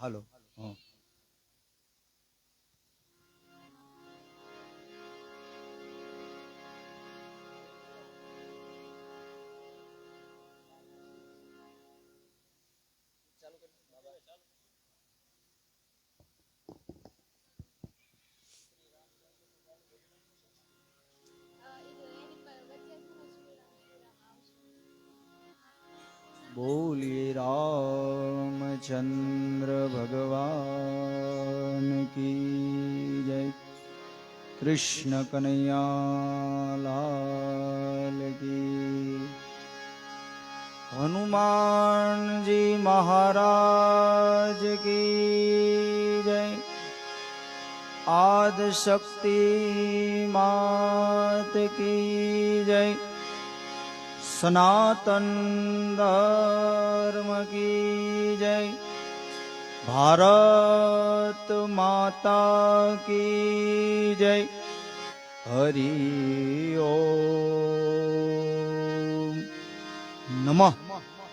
હાલો. હં. બોલીએ રામચંદ્ર ભગવાન કી જય. કૃષ્ણ કનૈયા લાલ કી. હનુમાનજી મહારાજ કી જય. આદ શક્તિ માત કી જય. સનાતન ધર્મ કી જય. ભારત માતા કી જય. હરિ ઓમ નમઃ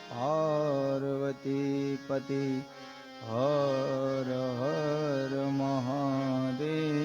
પાર્વતી પતિ. હર હર મહાદેવ.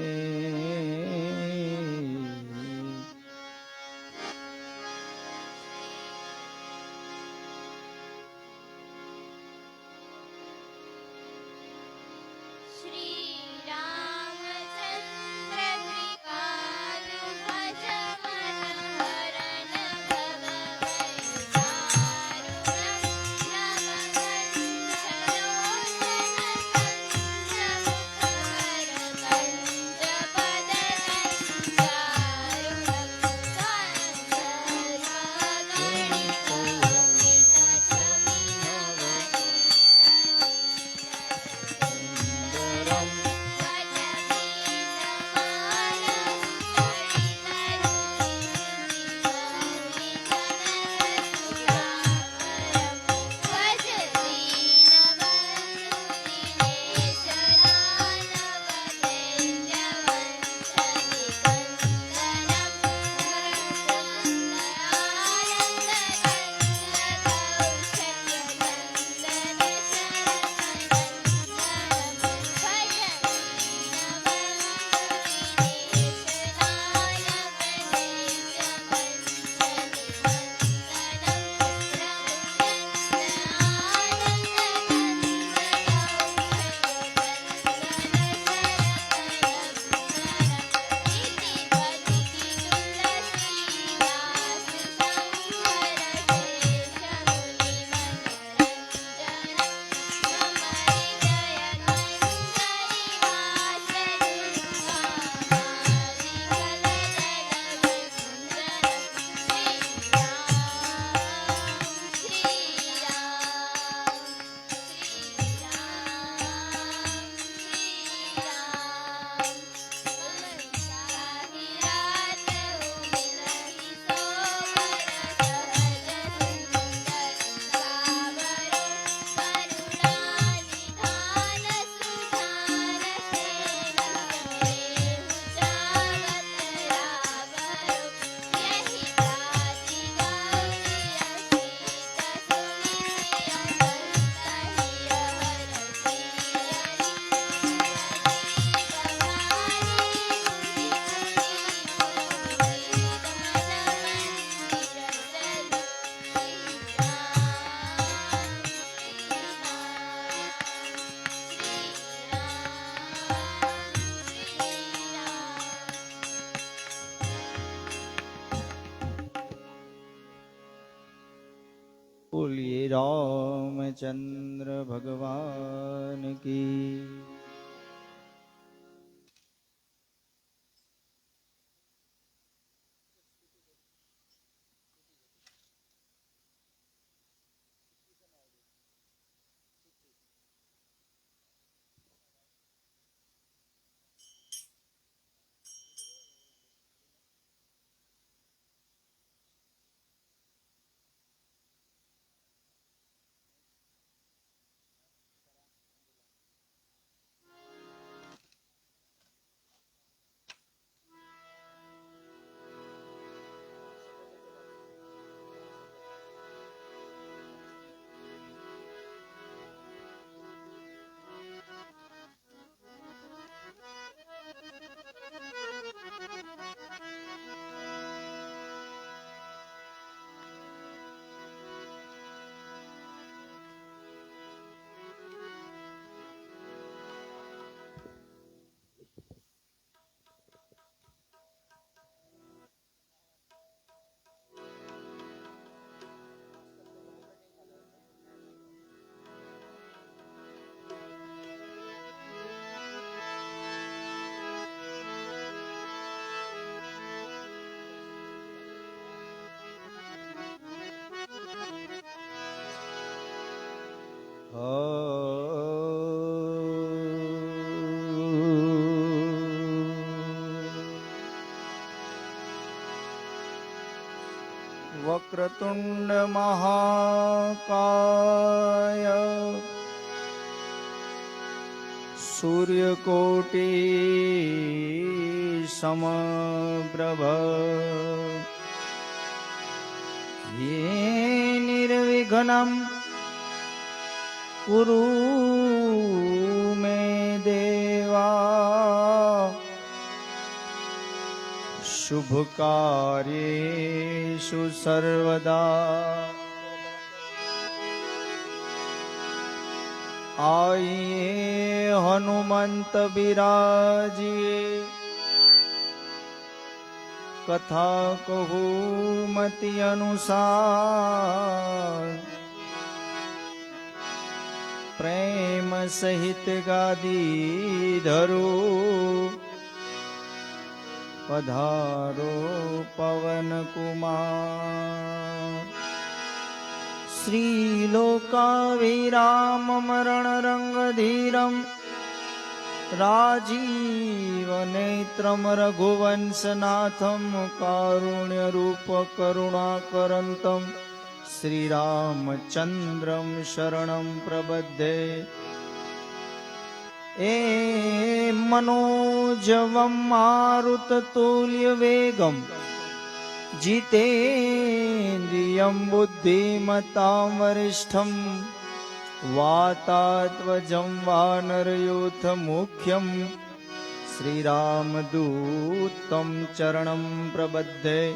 બોલીએ રામચંદ્ર ભગવાન કી. વક્રતુંડ મહાકાય સૂર્યકોટી સમપ્રભ નિર્વિઘ્નમ કુરુ મે દેવા શુભ કાર્યેષુ સર્વદા આઈએ હનુમંત બિરાજીએ કથા કહું મતિ અનુસાર પ્રેમ સહિત ગાદી ધરું પધારો પવન કુમાર શ્રીલોકાવિરામ મરણ રંગ ધીરમ રાજીવ નેત્રમ રઘુવંશનાથમ કારુણ્ય રૂપ કરુણાકરંતમ શ્રીરામચંદ્રમ શરણમ પ્રબધ્યે એ મનોજવમ મારુતતુલ્ય વેગમ જીતેન્દ્રિયમ બુદ્ધિમતામ વરિષ્ઠમ વાતાત્વજમ વાનરયોથ મુખ્યમ શ્રીરામદૂતમ ચરણમ પ્રબધ્યે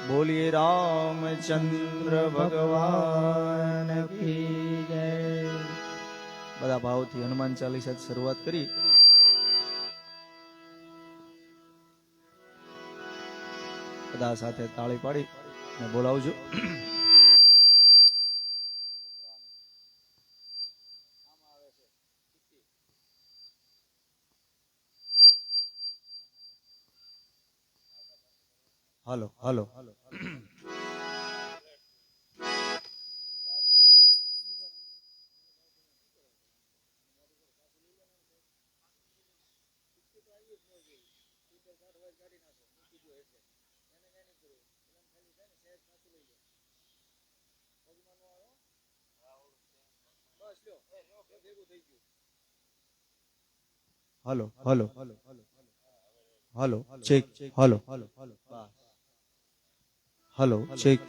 બોલીએ રામચંદ્ર ભગવાન કી જય. બધા ભાવથી હનુમાન ચાલીસા શરૂઆત કરી. બધા સાથે તાળી પાડી ને બોલાવજો. હાલો હાલો હાલો hello hello hello check hello hello check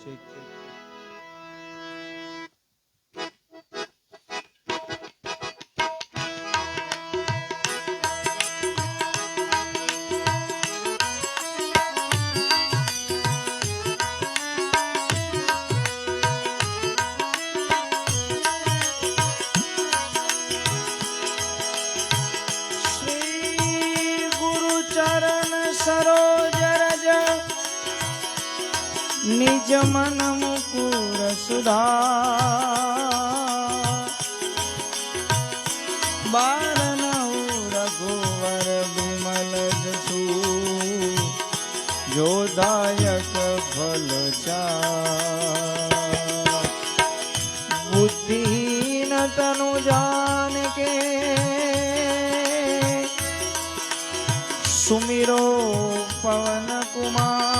નિજ મન મુકુર સુધા બારન રઘુવર વિમલ જસુ જોદાયક ફલ ચા બુદ્ધિહીન તનુ જાન કે સુમિરો પવન કુમાર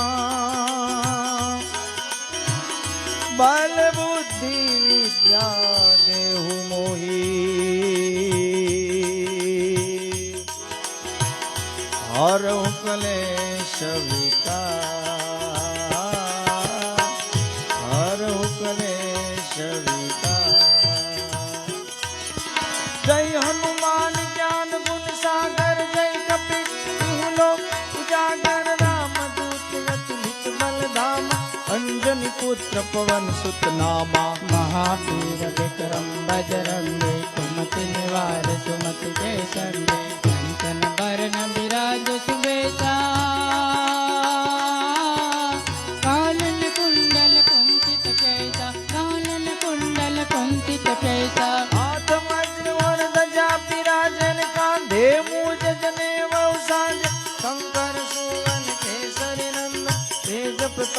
બલ બુદ્ધિ વિદ્યા દેહુ મોહી હર ક્લેશ વિકાર હર ક્લેશ વિકાર. જય હનુમાન જ્ઞાન ગુણ સાગર જય કપી લોક ઉજાગર રામ દૂત અતુલિત બલધામ અંજની પુત્ર પવન સુત નામા महावीर विक्रम बजरंगे कुमति निवार सुमति जय संगे कंचन बरन विराज सुबेसा कानन कुंडल कुंचित कैसा कानन कुंडल कुंचित कैसा हाथ वज्र और ध्वजा विराजन कांधे मूज जनेऊ साज शंकर सुवन केसरी नंदन तेज प्रताप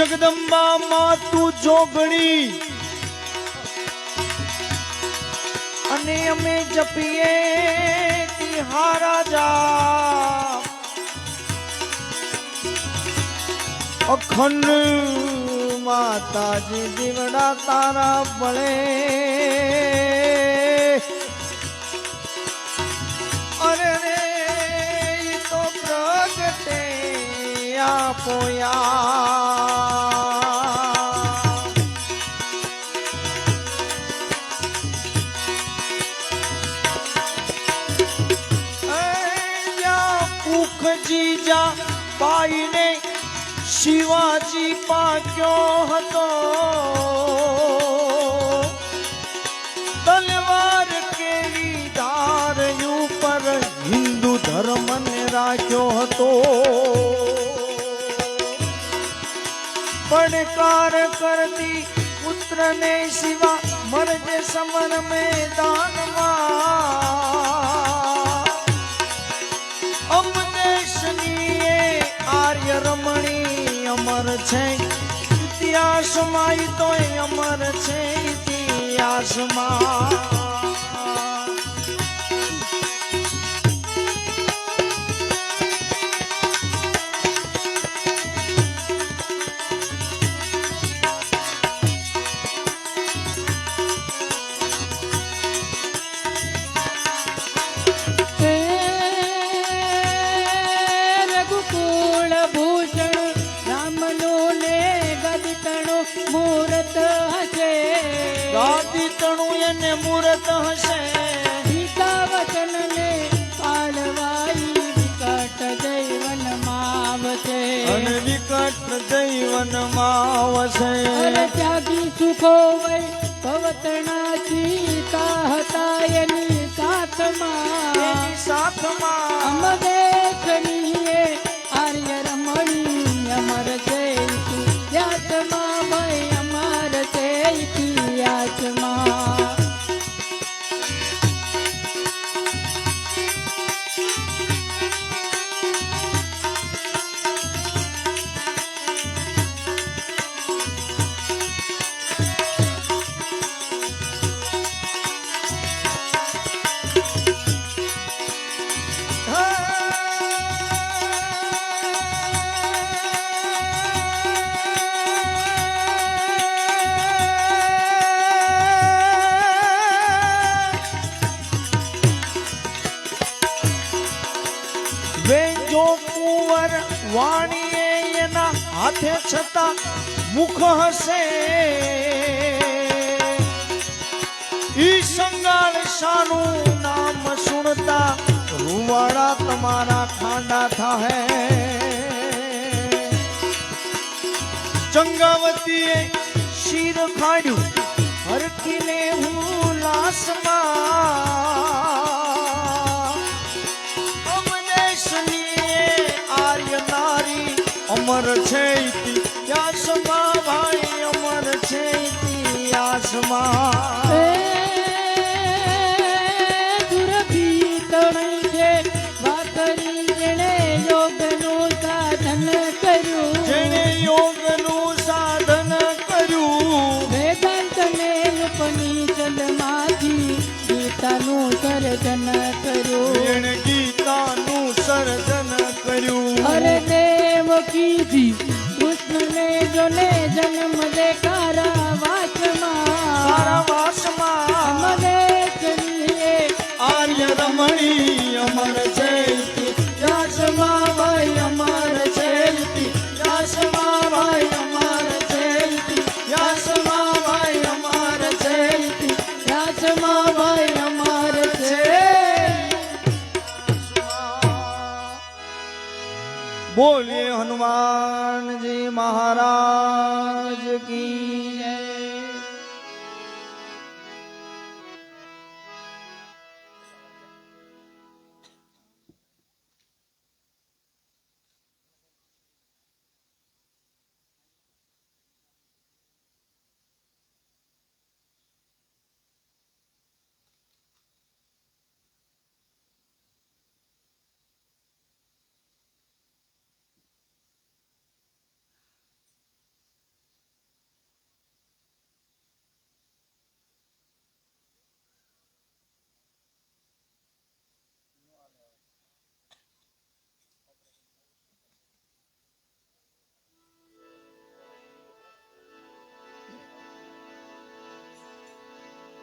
જગદંબા માં તું જોગણી અને અમે જપીએ તિહારા જા અખંડ માતાજી દીવડા તારા બળે અરે રે ઈ તો પ્રગટે આપોયા મુખજી જા બાઈને શિવાજી પાક્યો હતો તલવાર કેવી ધાર ઉપર હિન્દુ ધર્મને રાખ્યો હતો પડકાર કરતી પુત્રને શિવા મરજે સમર મેદાનમાં અમદેશની આર્ય રમણી અમર છે ઇતિહાસમાં તોય અમર છે ઇતિહાસમાં મૂરત હશે ગીતા વચન ને પાળવાઈ વિકટ જૈવનમાં આવશે અને વિકટ જૈવનમાં આવશે ત્યાગી સુખો વૈ પવતણા ચીતા હતા એની સાથમાં અમદેશની આર્ય રમણી અમર છે ઇતિહાસમાં ભાઈ અમર છે ઇતિહાસમાં વાણીએ એના હાથે છતાં મુખ હશે ઈ સંગાળ શાનું નામ સુણતા રૂવાડા તમારા ખાંડા થાહે ચંગાવતીએ શિર ખાડ્યું હરખીને હું લાશમાં આર્ય નારી અમર છે ઇતિહાસમાં ભાઈ અમર છે ઇતિહાસમાં દુરભી તણી છે વાકરી જેણે યોગનું સાધન કર્યું જેણે યોગનું સાધન કર્યું વેદાંતને ઉપનિષદમાંથી ગીતાનું સર્જન કર્યું જેણે ગીતાનું સર્જન કર્યું અરે દેવકીજી કૃષ્ણને જોને જન્મ દે કારાવાસમાં અમદેશની આર્ય રમણી અમર છે ઇતિહાસમાં ભાઈ અમર છે ઇતિહાસમાં ભાઈ અમર છે ઇતિહાસમાં ભાઈ અમર છે ઇતિહાસમાં ભાઈ અમર છે બોલીએ હનુમાનજી મહારાજ કી જય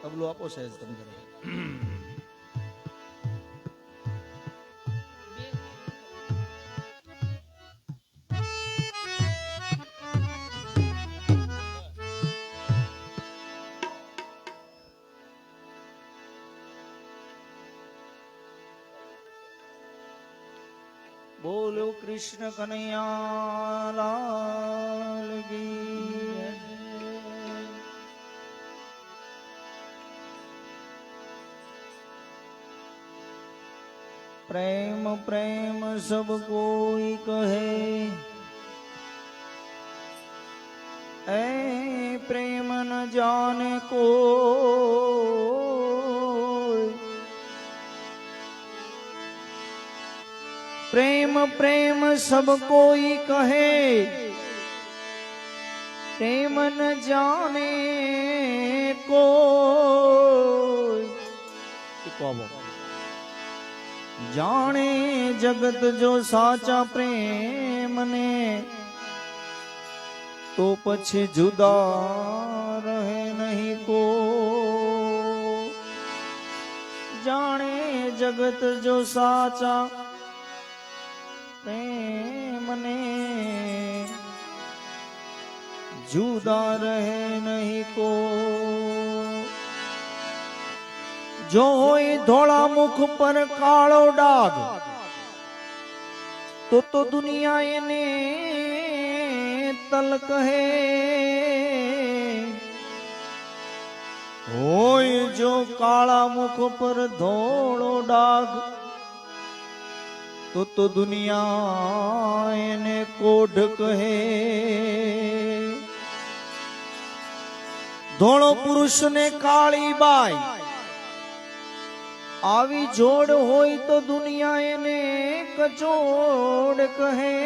તબલું આપો સહેજ તમે જરા. બોલો કૃષ્ણ કનૈયા લાલ કી જય. પ્રેમ પ્રેમ સબ કોઈ કહે, એ પ્રેમ ન જાને કોઈ. પ્રેમ પ્રેમ સબ કોઈ કહે, પ્રેમ ન જાને કોઈ. જાણે જગત જો સાચા પ્રેમને, તો પછી જુદા રહે નહીં કો. જાણે જગત જો સાચા પ્રેમને, જુદા રહે નહીં કો. જો હોય ધોળા મુખ પર કાળો ડાઘ, તો દુનિયા એને તલ કહે. હોય જો કાળા મુખ પર ધોળો ડાઘ, તો દુનિયા એને કોઢ કહે. ધોળો પુરુષ ને કાળી બાઈ, આવી જોડ હોય તો દુનિયા એને કચોડ કહે.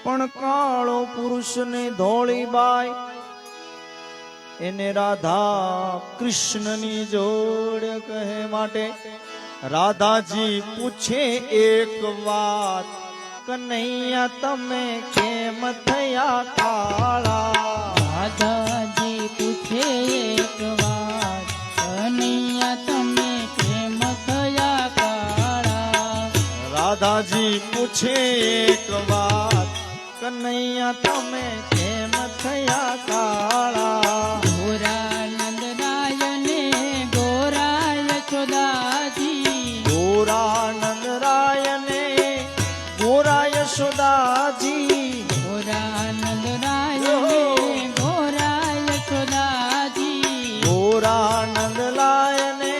પણ કાળો પુરુષ ને ધોળી બાઈ, એને રાધા કૃષ્ણની જોડ કહે. માટે રાધાજી પૂછે એક વાત, કનૈયા તમે કેમ થયા કાળા. રાધાજી પૂછે એક વાત, કનૈયા તમે કેમ થયા કાળા. રાધાજી પૂછે એક વાત, કનૈયા તમે કેમ થયા કાળા. ગોરા નંદરાયને ગોરા યશોદાજી, ગોરા નંદરાયને ગોરા યશોદાજી. ગોરા નંદરાયને ગોરા યશોદાજી. ગોરા નંદલાયને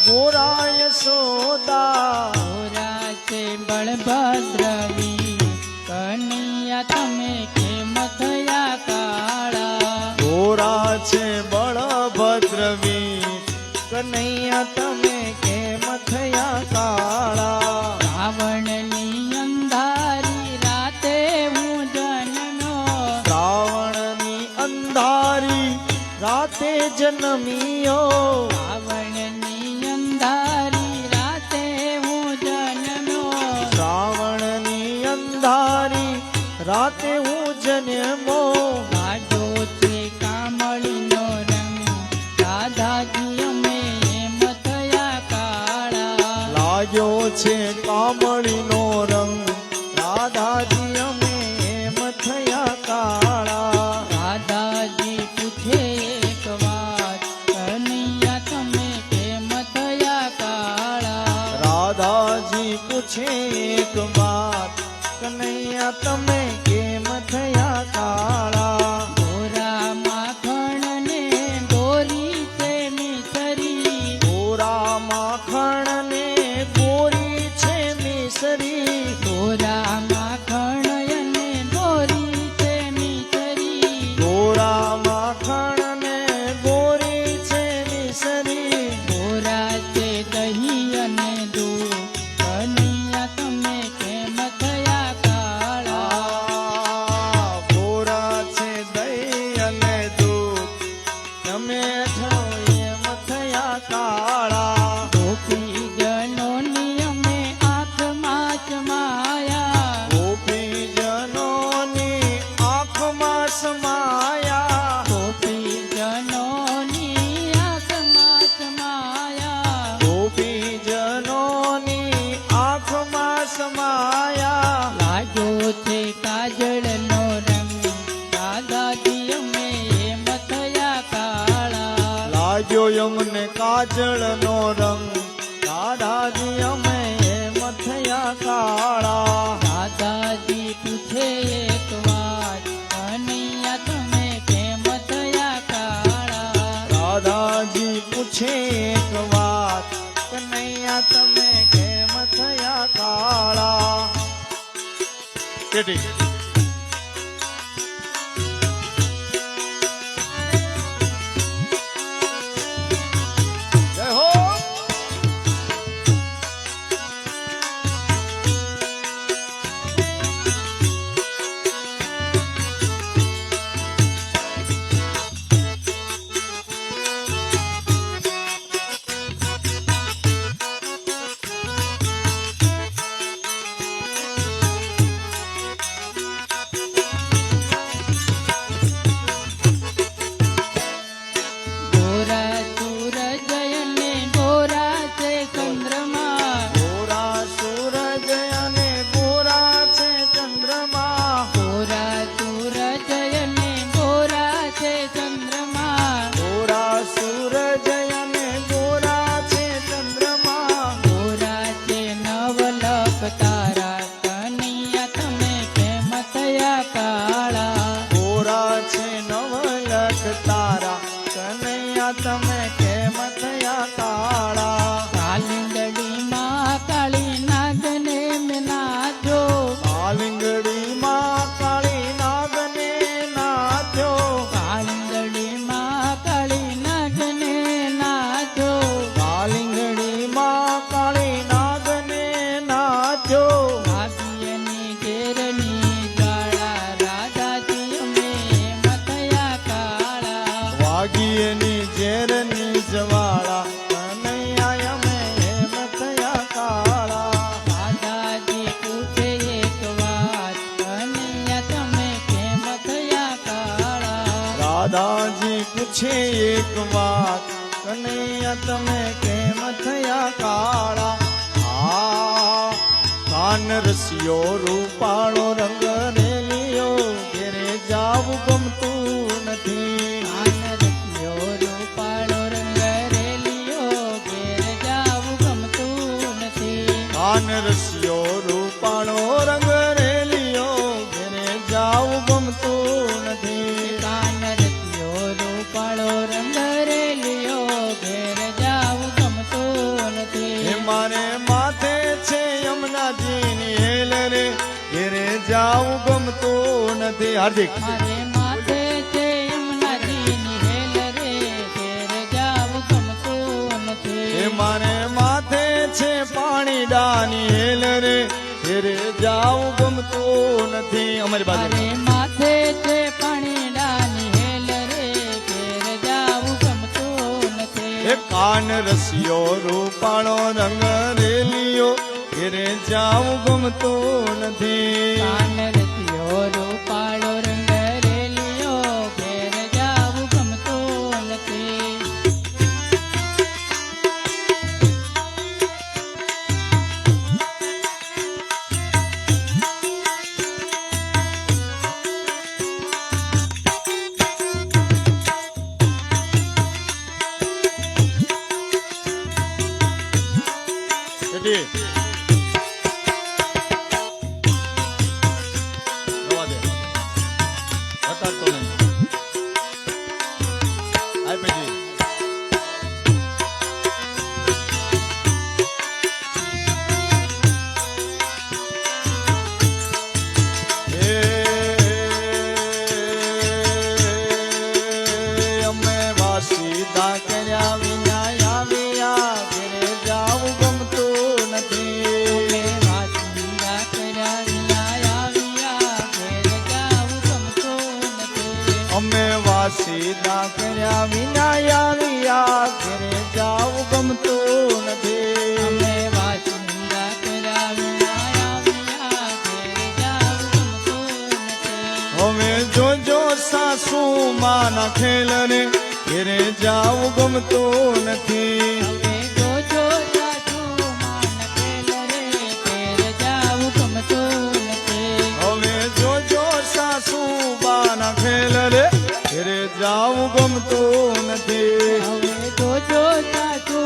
ગોરા યશોદા. ગોરા છે બળભદ્રવી, કનૈયા તમે કેમ થયા કાળા. ગોરા છે બળભદ્રવી, કનૈયા તમે કેમ થયા કાળા. રાવણની અંધારી રાતે હું જન્મ્યો, શ્રાવણની અંધારી રાતે જન્મિયો. રાવણની અંધારી રાતે હું જન્મ્યો. શ્રાવણની અંધારી રાતે હું જન્મો. ગાઢો છે કામળીનો રંગ, રાધાજી અમે એમ થયા કાળા. લાગ્યો છે કામળીનો રંગ, રાધાજી અમે એમ થયા કાળા. રાધાજી પૂછે એક વાત, કનૈયા તમે કેમ થયા કાળા. રાધાજી પૂછે એક વાત, કનૈયા તમે કેમ થયા કાળા. ગોરા માખણ ને ગોરી છે મિસરી, ગોરા માખણ ને ગોરી છે મિસરી. ગોરા માખણ અને ગોરી છે મિસરી. ગોરા માખણ ને ગોરી છે મિસરી. ગોરા છે દહીં અને દૂધ, કનૈયા તમે કેમ થયા કાળા. ગોરા છે દહીં અને દૂધ, તમે છો એમ થયા કાળા. ગોપી કાજળનો રંગ દાદાજી અમે એમ થયા કાળા દાદાજી પૂછે એક વાત કનૈયા તમે કેમ થયા કાળા દાદાજી પૂછે એક વાત કનૈયા તમે કેમ થયા કાળા કેટી જય હો ગોરા સૂરજયને ગોરા છે ચંદ્રમા ગોરા સૂરજ અને ગોરા છે ચંદ્રમા ગોરા સૂરજયને ગોરા છે ચંદ્રમા ગોરા સૂરજ અને ગોરા છે ચંદ્રમા ગોરા છે નવલખ તારા કનૈયા તમે કેમ થયા કાળા ગોરા છે નવલખ તારા કનૈયા તમે કેમ થયા કાળા કાલિંદડીમાં કાળી નાગને મેં નાચો કાલિંગડીમાં કાળી નાગને નાચ્યો કાલિંદડીમાં કાળી નાગને નાચો કાલિંગડીમાં કાળી નાગને નાચ્યો ભાગ્યની ઘેરની જ્વાળા રાધાજી અમે એમ થયા કાળા વાગીએની ઝેરની જવાળા કનૈયા અમે એમ થયા કાળા દાદાજી પૂછે એક વાત કનૈયા તમે કેમ થયા કાળા દાદાજી પૂછે એક વાત કનૈયા તમે કેમ થયા કાળા કાન રસિયો રૂપાળો રંગ રેલિયો ઘેરે જાવું ગમતું નથી આનરત્યો રૂપાળો રંગ રેલિયો ઘેર જાવું ગમતું નથી કાન રસિયો રૂપાળો રંગ રેલિયો ઘેરે જાવું ગમતું નથી કાનરત્યો રૂપાળો રંગ રેલિયો ઘેર જાવું ગમતું નથી હે મારે માથે છે યમુનાજીની હેલ રે ઘેરે જાવું ગમતું નથી હાર્દિક મારે માથે છે યમુનાજીની હેલ રે ઘેર જાવું ગમતું નથી હે મારે માથે છે પાણી ડાની હેલ રે ઘેરે જાવું ગમતું નથી અમારી બાજુ મારે માથે છે પાણીડાની હેલ રે ઘેર જાવું ગમતું નથી હે કાન રસિયો રૂપાળો રંગ રેલિયો ઘેરે જાવું ગમતું નથી કાનરત્યો રૂપાળો રંગ રેલિયો ઘેર જાવું ગમતું નથી કેટી રવા દે હટાડતો નહીં આય પેટી અમે વાસીદા કર્યા વિના આવ્યા ઘરે જાવું ગમતું નથી અમે વાસિંદા કર્યા વિના આવ્યા ઘેર જાવું ગમતું નથી અમે વાસીદા કર્યા વિના આવ્યા ઘરે જાવું ગમતું નથી અમે વાસિંદા કર્યા વિના આવ્યા ઘેર જાવું ગમતું નથી હવે જોજો સાસુ માના ખેલ રે ઘરે જાવું ગમતું નથી હવે જોજો સાસુ માન ખેલ રે ઘેર જાવું ગમતું નથી હવે જોજો સાસુ બાના ખેલ રે ઘરે જાવું ગમતું નથી હવે જોજો સાસુ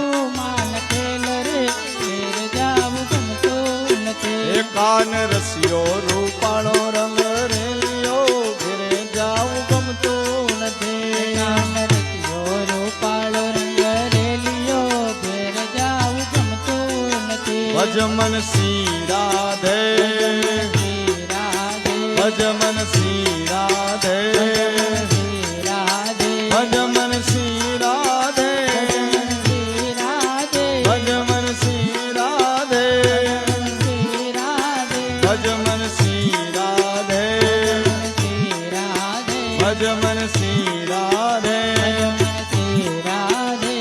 કાન રસિયો રૂપાળો રંગ રેલિયો ઘેરે જાવું ગમતું નથી કાન રસિયો રૂપાળો રંગ રેલિયો ઘેર જાવું ગમતું નથી ભજમન શ્રી રાધે શ્રી રાધે ભજમન શ્રી રાધે શ્રી રાધે ભજમન શ્રી રાધે શ્રી રાધે ભજમન શ્રી રાધે શ્રી રાધે ભજમન શ્રી રાધે શ્રી રાધે ભજમન શ્રી રાધે શ્રી રાધે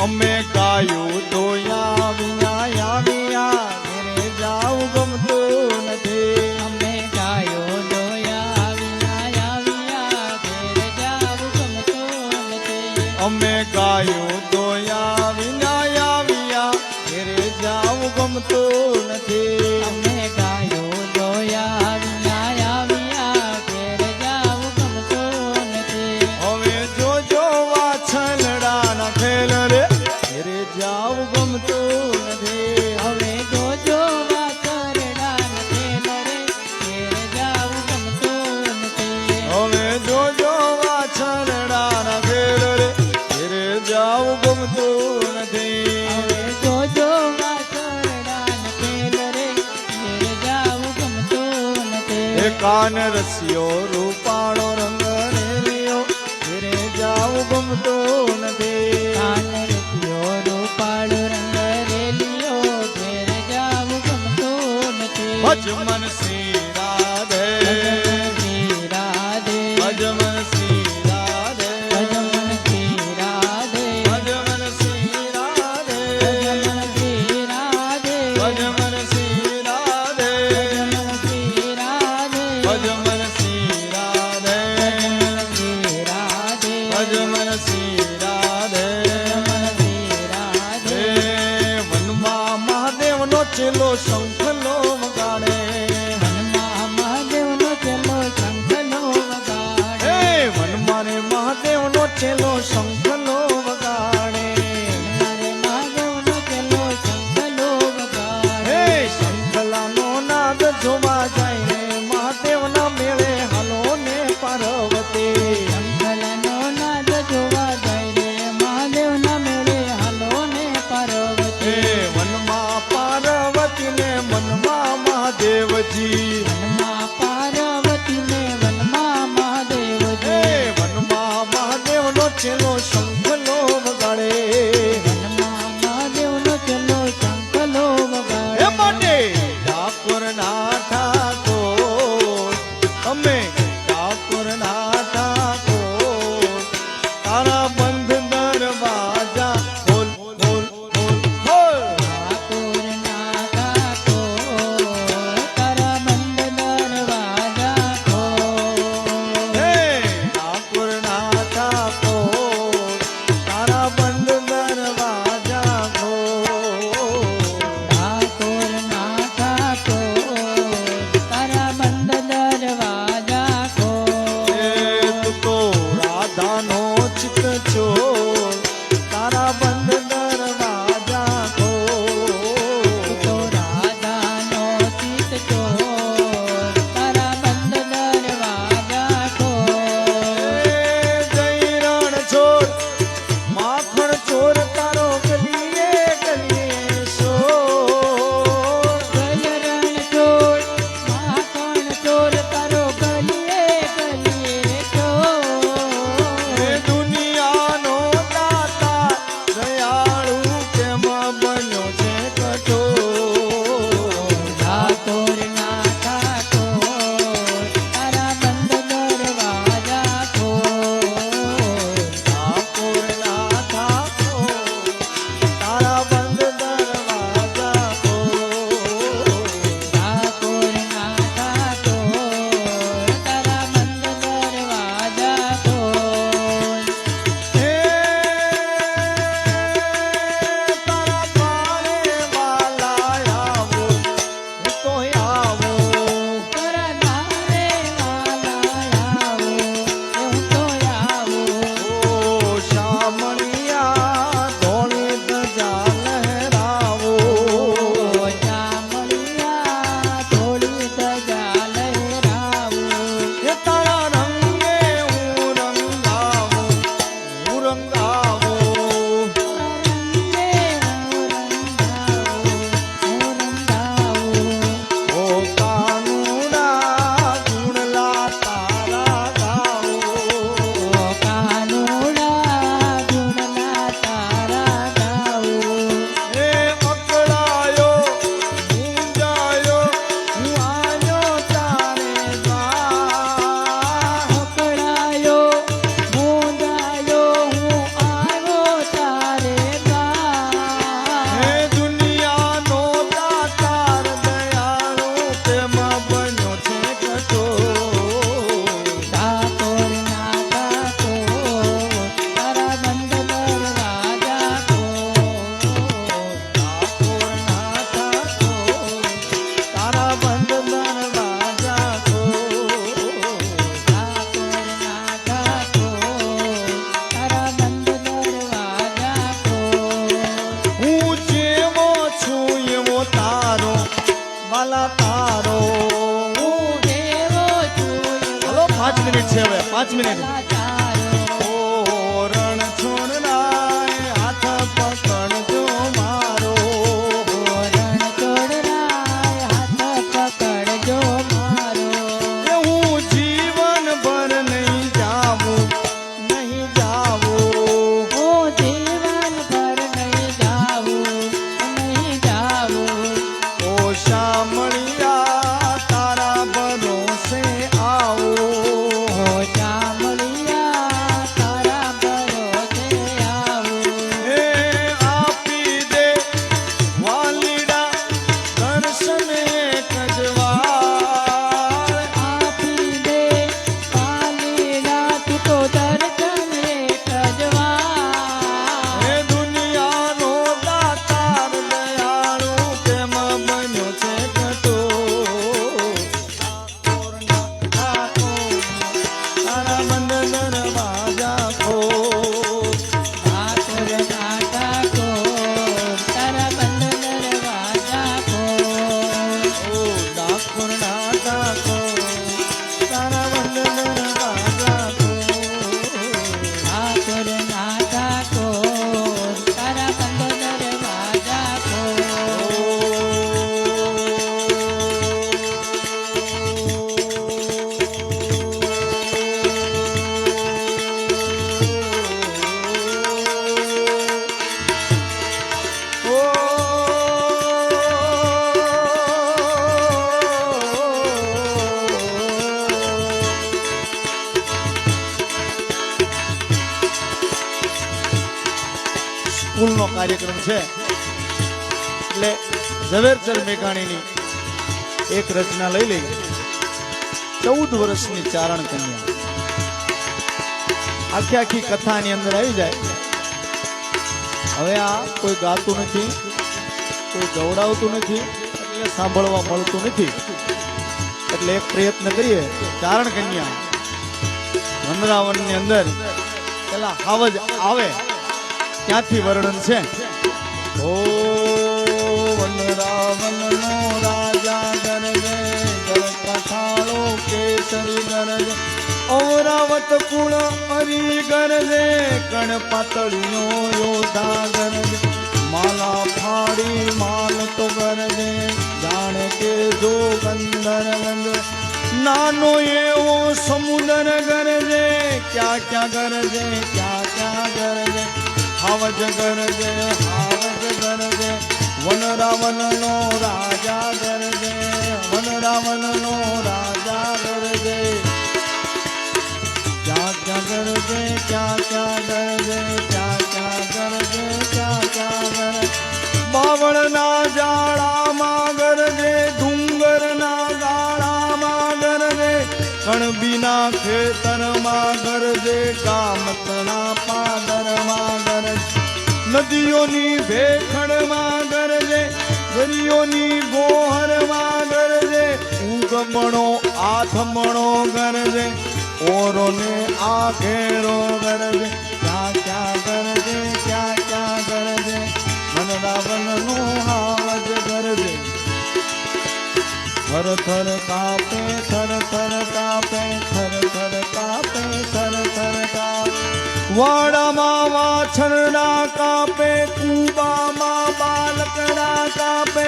અમે ગાયું ધોયા વિના આવ્યા ઘરે જાવું ગમતું નથી અમે ગાયો દોયા વિના આવ્યા ઘેર જાવું ગમતું નથી અમે ગાયું ધોયા વિના આવ્યા ઘરે જાવું ગમતું નથી અમે ગાયો દોયા વિના આવ્યા ઘેર જાવું ગમતું નથી હવે જોજો વાછલડાના ખેલ રે ઘરે જાવું ગમતું નથી હવે જોજો વાછરડા ખેલ રે ઘેર જાવું ગમતું નથી હવે જોજો વાછલડાના ખેલ રે ઘરે જાવું ગમતું નથી હવે જોજો વાછરડા ખેલ રે ઘેર જાવું ગમતું નથી એ કાન રસિયો રૂપાળો રંગ રેલિયો ઘરે જાવું ગમતું નથી કાન રસિયો રૂપાળો રંગ રેલિયો ઘેર જાવું ગમતું નથી ભજમન શ્રી રાધે શ્રી રાધે ભજમન શ્રી રાધે ભજમન શ્રી રાધે ભજમન શ્રી રાધે ભજમન શ્રી રાધે ભજમન શ્રી રાધે ભજમન શ્રી રાધે ભજમન શ્રી રાધે શ્રી રાધે ભજમન શ્રી રાધે શ્રી રાધે હે વનમાં મહાદેવનો ચેલો શંખલો વગાડે મનમાં મહાદેવનો ચેલો શંખલો વગાડે હે વનમાં રે મહાદેવનો ચેલો શંખલો વગાડે મારે મહાદેવનો ચેલો શંખલો વગાડે હે શંખલાનો નાદ જોવા જાય રે મહાદેવના મેળે હાલો ને પાર્વતી શંખલાનો નાદ જોવા જાય રે મહાદેવના મેળે હાલો ને હે પાર્વતી વનમાં પાર્વતીને મનમાં મહાદેવજી વનમાં પાર્વતીને વનમાં હે મહાદેવજી વનમાં મહાદેવનો ચેલો શંખલો વગાડે વનમાં મહાદેવનો ચેલો શંખલો હે વગાડે માટે ઠાકોરના ઠાકોર અમે ઠાકોરના ઠાકોર તારા બંધ દરવાજા ખોલ ખોલ ખોલ ખોલ ઠાકોરના ઠાકોર તારા બંધ દરવાજા ખોલ હે ઠાકોરના ઠાકોર રંગાવો ઓ કાનુડા ગુણલા તારા ગાવો હે અકળાયો મૂંઝાયો હું આયો તારે હે દુનિયાનો દાતાર દયાળુ તેમાં બન્યો છે કટો તારા બંધ દરવાજા કો હું જેવો છું એવો તારો વાલા તારો હલો 5 મિનિટ છે હવે 5 મિનિટ ઓ રણ છોડનાય હાથ પકડજો મારો એ હું જીવન ભર નહીં જાવું ઓ શામળિયા તારા ભરોસે આવો હે આપી દે વાલીડા દર્શન એક જ વાર હે દુનિયાનો દાતાર દયાળુ તેમાં બન્યો છે કટો તારા બંધ દરવાજા ખો ઓ ડાકોર નાટા ખો તારા બંધ દરવાજા ખો સ્કૂલનો કાર્યક્રમ છે એટલે ઝવેરચંદ મેઘાણીની એક રચના લઈ લઈ 14 વર્ષની ચારણ કન્યા આખી કથાની અંદર આવી જાય. હવે આ કોઈ ગાતું નથી, કોઈ ગવડાવતું નથી, એટલે સાંભળવા મળતું નથી. એટલે એક પ્રયત્ન કરીએ. ચારણ કન્યા વનરાવનની અંદર પેલા હાવજ આવે ત્યાંથી વર્ણન છે. ઓ વનરાવનનો રાજા ગરજે ગરપથાળો કેસરી ગરજે ઔરાવત કુળ હરી ગરજે કણ પાતળીઓ યોધા ગરજે માલા ફાડી માલ તો ગરજે જાણે કે જો ગંધર ગંધ નાનો એવો સમુદર ગરજે ક્યાં ગરજે ક્યાં ગરજે હાવજ ગરજે વનરાવનનો રાજા ગરજે વનરાવનનો રાજા ગરજે ક્યાં ગરજે ક્યાં ગરજે ક્યાં ગરજે બાવળના જાળામાં ગરજે ડુંગરના ગાળામાં ગરજે કણબીના ખેતરમાં ગરજે કામતના પાદરમાં ગરજે નદીઓની ભેખડમાં ગરજે દરિયોની ગોહરમાં ગરજે ઉગમણો આથમણો ગરજે ઓરોને આ ઘેરો ગરજે ક્યાં ગરજે ક્યાં ગરજે વનરાવનનો હાવજ ગરજે થર થર કાપે થર થર કાપે થર થર કાપે થર થર કાપે વાડામાં વાછરડા કાપે, કુબામાં બાલકડા કાપે,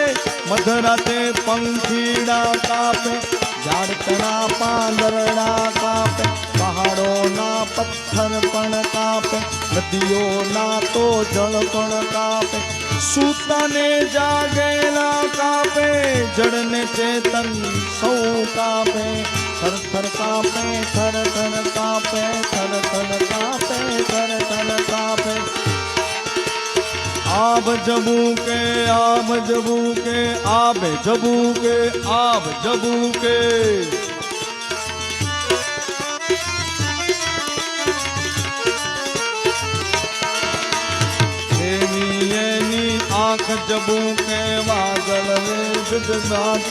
મધરાતે પંખીડા કાપે, ઝાડકડા પાંદરડા કાપે, પહાડોના પથ્થર પણ કાપે, નદીઓના તો જળ પણ કાપે, સૂતાને જાગેલા કાપે, જળને ચેતન સૌ કાપે, થર થર કાપે, થર થર કાપે, થર થર કાપે, થર થર કાપે. આબ જબુ કે આબ જબુ કે આબ જબુ કે આબ જબુ કે. આંખ જબુ કે વાદળ વેદનાથ,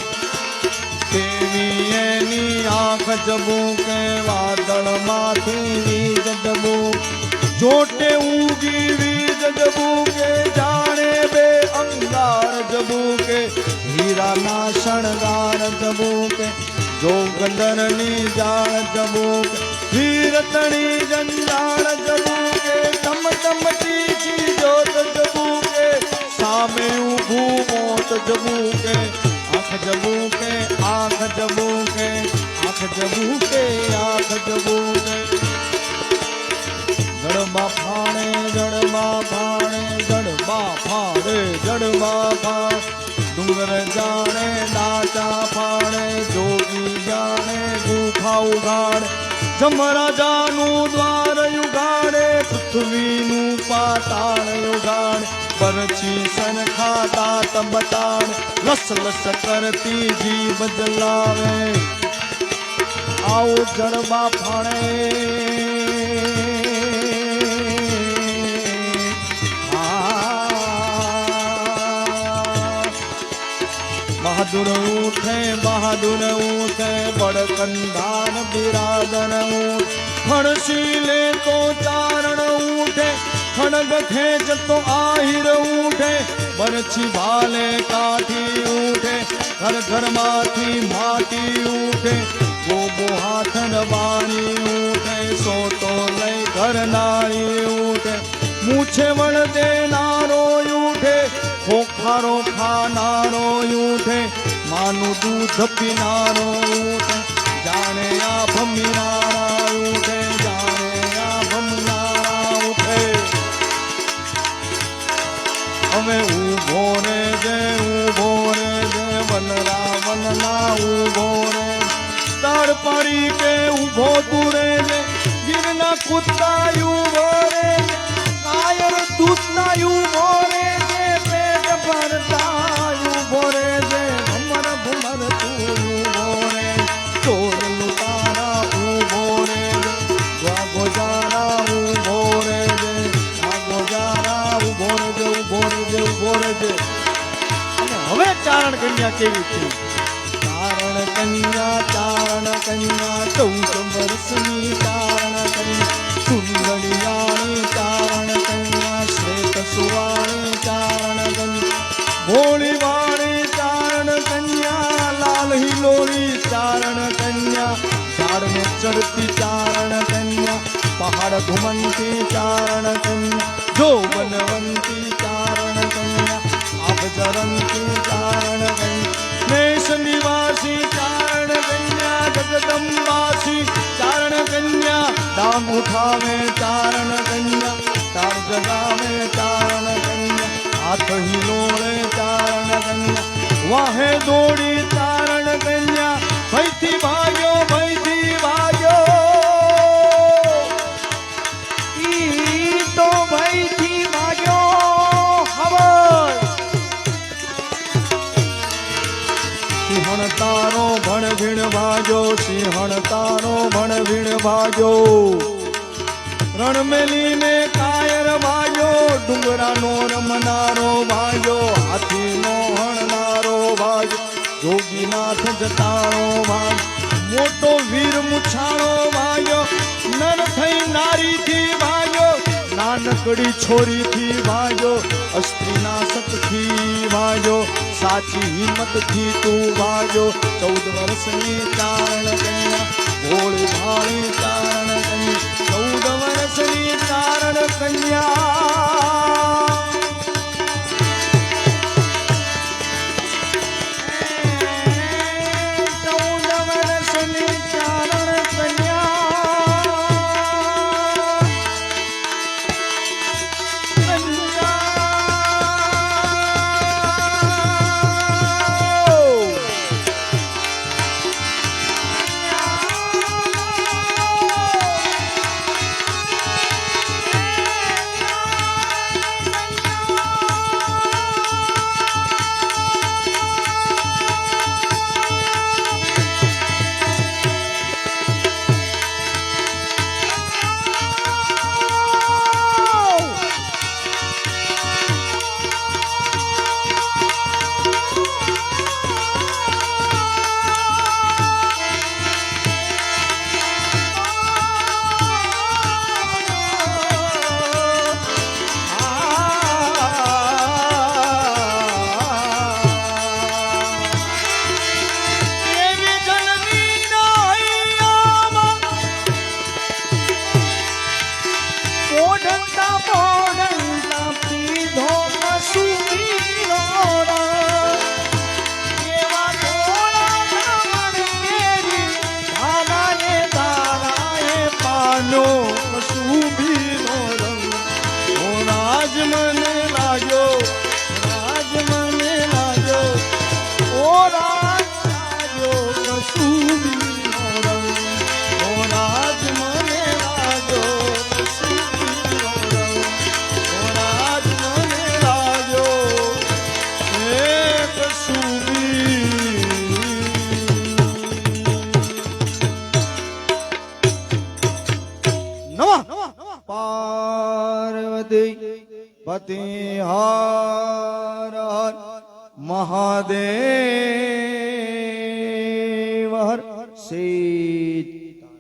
તેની એની આંખ જબુ કે વાદળ માંથી વીજ જબુ, જોટે ઉગી વીજ જબુ કે જાણે બે અંગાર જબુ કે, હીરાના શણગાર જબુ કે, જોગંદરની જાળ જબુ કે, વીરતણી જંજાળ જબુ કે, ટમ ટમટી જોત જબુ કે, સામે ઊભું મોત જબુ કે, આંખ જબુ કે આંખ જબુ કે, આંખ જબુ કે આંખ જબુ કે. જડમાં ફાડે જડમાં ફાડે જડમાં ફાડે જડમાં ફાડે, ડુંગર જાણે દાચા ફાડે, જોગી જાણે ગુફા ઉઘાડે, જમરાજાનું દ્વાર યુગાડે, પૃથ્વીનું પાતાળ યુગાડે, પરછી સનખાતા તબતાડ, લસ લસ કરતી જીભ જલાવે. આવો જડબા ફાડે બહાદુર ઉઠે બહાદુર ઉઠે, બડકંધાન બિરાદન ઉઠે, ફણસી તો ચારણ ઉઠે, ખડગ ખેંચ તો આહિર ઉઠે, બરછી ભાલે કાઠી ઉઠે, ઘર ઘરમાંથી માટી ઉઠે, ગોબો હાથ રબાણી ઉઠે, સોતો લઈ ઘર નારી ઉઠે, મૂછે વળ દેનારો ઉઠે, ખોખારો ખાનારો ઉઠે, માનું દૂધ પીનારો ઉઠે, જાણે આ ભમીનારા ઉઠે, જાણે આ ભમનારા ઉઠે. હવે ઊભો રે જે વનરા વનના ઊભો રે, તાર પાડી કે ઊભો તું રે જે, ગીરના કૂદતા ઊભો રે, કાયર દૂધના ઊભો રે જે, પેટ ભરતા ઊભો રે જે, ભમર ભમર તું ઊભો રે, ચોર લૂંટારા ઊભો રે જે, ગોજારા ઊભો રે જે, ગોજારા ઊભો રે જે, ઊભો રે જે, ઊભો રે જે. અને હવે ચારણ કન્યા કેવી છે? ચારણ કન્યા 14 વર્ષની ચારણ કન્યા, સુંદરિયાણી ચારણ કન્યા, શ્વેત સુવાણી ચારણ કન્યા, ભોળી વાળી ચારણ કન્યા, લાલ હિલોળી ચારણ કન્યા, ઝાડને ચડતી ચારણ કન્યા, પહાડ ઘુમંતી ચારણ કન્યા, જો બનવંતી ચારણ કન્યા, આપજરંતી ચારણ કન્યા, મેષ નિવાસી ચારણ કન્યા, જગદંબાસી ચારણ કન્યા, ડામ ઉઠાવે ચારણ કન્યા, તાર જગાવે ચારણ કન્યા, હાથ હિલોળે ચારણ કન્યા, વાહે દોડી ચારણ કન્યા, ભયથી ભાગ્યો ભયથી ભાગ્યો, ઈ તો ભયથી ભાગ્યો. ખબર સિંહણ તારો ભણ ભીણ ભાજો, સિંહણ તારો ભણ ભીણ ભાજો, રણમેલીને કાયર ભાજો, ડુંગરાનો રમનારો ભાજો, હાથીનો હણનારો ભાજો, જોગીનાથ જતારો ભાજો, મોટો વીર મુછાળો ભાજો, નર થઈ નારીથી ભાજો, નાનકડી છોરીથી ભાજો, અસ્ત્રીનાશકથી ભાજો, સાચી હિંમતથી તું ભાજો. 14 વર્ષની ચારણ કન્યા, ભોળી ભાળી ચારણ કન્યા, 14 વર્ષની ચારણ કન્યા ચૌદ વર્ષની ચારણ પાર્વતી પતિ હર હર મહાદેવ હર સીતા